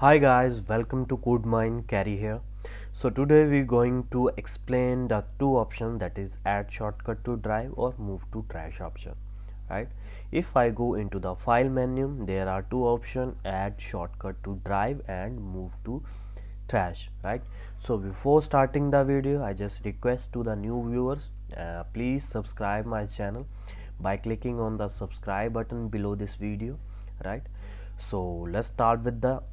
Hi guys, welcome to Kodemine. Carry here. So today we're going to explain the two options, that is add shortcut to drive or move to trash option. Right? If I go into the file menu, there are two options, add shortcut to drive and move to trash. Right? So before starting the video, I just request to the new viewers, please subscribe my channel by clicking on the subscribe button below this video. Right? So let's start with the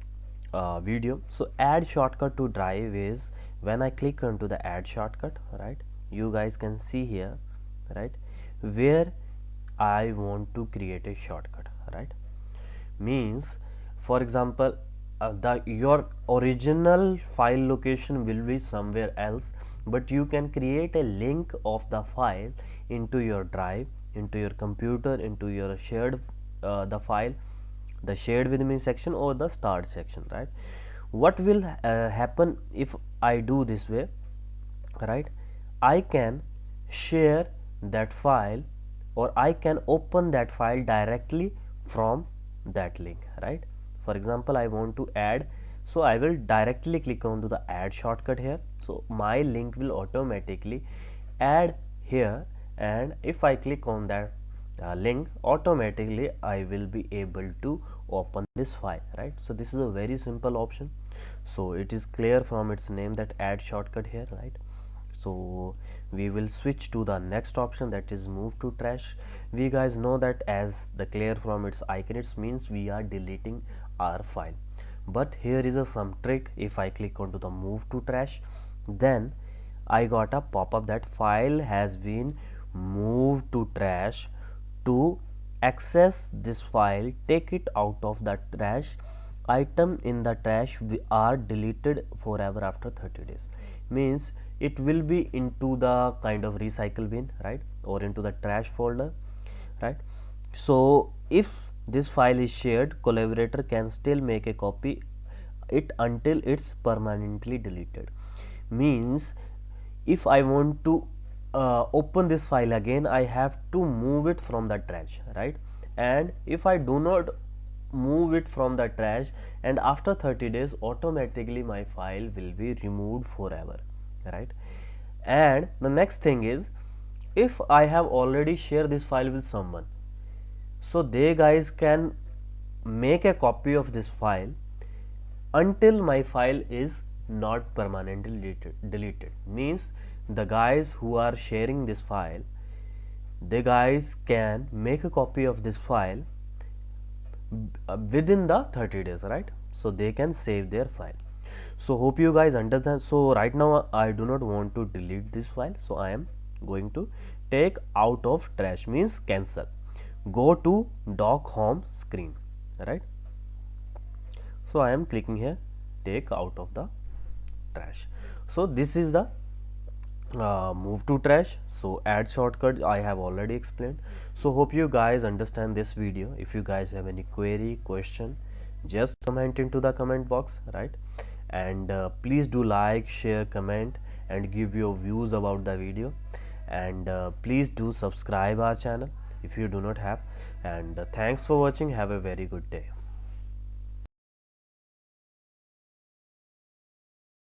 video. So add shortcut to drive is when I click onto the add shortcut, right, you guys can see here, right, where I want to create a shortcut, right. Means, for example, the your original file location will be somewhere else, but you can create a link of the file into your drive, into your computer, into your shared the file, the shared with me section or the start section, right. What will happen if I do this way, right, I can share that file or I can open that file directly from that link, right. For example, I want to add, so I will directly click on to the add shortcut here, so my link will automatically add here, and if I click on that link, automatically I will be able to open this file, right. So this is a very simple option, so it is clear from its name that add shortcut here, right. So we will switch to the next option, that is move to trash. We guys know that as the clear from its icon, it means we are deleting our file, but here is some trick. If I click onto the move to trash, then I got a pop-up that file has been moved to trash. To access this file, take it out of the trash. Item in the trash are deleted forever after 30 days. Means it will be into the kind of recycle bin, right, or into the trash folder, right. So if this file is shared, collaborator can still make a copy it until it's permanently deleted. Means if I want to open this file again, I have to move it from the trash, right. And if I do not move it from the trash, and after 30 days automatically my file will be removed forever, right. And the next thing is, if I have already shared this file with someone, so they guys can make a copy of this file until my file is not permanently deleted. Means the guys who are sharing this file, the guys can make a copy of this file within the 30 days, right. So they can save their file. So hope you guys understand. So right now I do not want to delete this file, so I am going to take out of trash, means cancel, go to dock home screen, right. So I am clicking here, take out of the trash. So this is the move to trash. So add shortcut I have already explained. So hope you guys understand this video. If you guys have any query, question, just comment into the comment box, right. And please do like, share, comment and give your views about the video, and please do subscribe our channel if you do not have. And thanks for watching. Have a very good day.